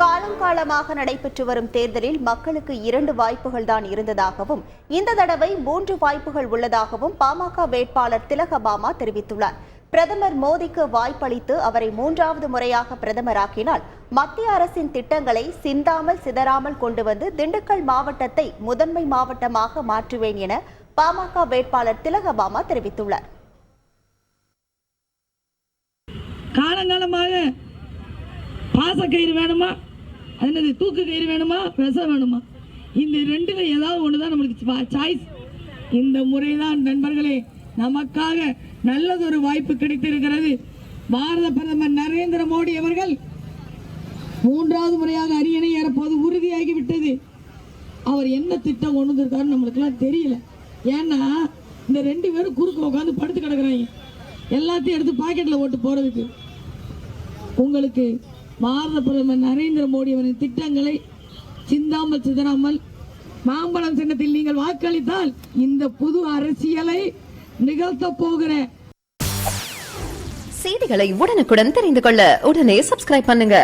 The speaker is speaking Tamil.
காலங்காலமாக நடைபெற்று வரும் தேர்தலில் மக்களுக்கு 2 வாய்ப்புகள் தான் இருந்ததாகவும் இந்த தடவை 3 வாய்ப்புகள் உள்ளதாகவும் பாமக வேட்பாளர் திலகபாமா தெரிவித்துள்ளார். பிரதமர் மோடிக்கு வாய்ப்பளித்து அவரை 3வது முறையாக பிரதமராக்கினால் மத்திய அரசின் திட்டங்களை சிந்தாமல் சிதறாமல் கொண்டு வந்து திண்டுக்கல் மாவட்டத்தை முதன்மை மாவட்டமாக மாற்றுவேன் என பாமக வேட்பாளர் திலகபாமா தெரிவித்துள்ளார். காலங்காலமாக பாசக்கயிறு வேணுமா, அதனது தூக்கு கயிறு வேணுமா, விஷம் வேணுமா, இந்த ரெண்டுல ஏதாவது ஒண்ணுதான் நம்மளுக்கு சாய்ஸ். இந்த முறைதான் நண்பர்களே நமக்காக நல்லதொரு வாய்ப்பு கிடைத்திருக்கிறது. பாரத பிரதமர் நரேந்திர மோடி அவர்கள் 3வது முறையாக அரியணை ஏறப்போது உறுதியாகிவிட்டது. அவர் என்ன திட்டம் கொண்டு வந்திருக்காருன்னு நம்மளுக்குலாம் தெரியல. ஏன்னா இந்த 2 பேரும் குறுக்க உட்காந்து படுத்து கிடக்குறாங்க, எல்லாத்தையும் எடுத்து பாக்கெட்ல ஓட்டு போறதுக்கு. உங்களுக்கு பாரத பிரதமர் நரேந்திர மோடி அவரின் திட்டங்களை சிந்தாமல் சிதறாமல் மாம்பழம் சின்னத்தில் நீங்கள் வாக்களித்தால் இந்த புது அரசியலை நிகழ்த்த போகிற செய்திகளை உடனுக்குடன் தெரிந்து கொள்ள உடனே சப்ஸ்கிரைப் பண்ணுங்க.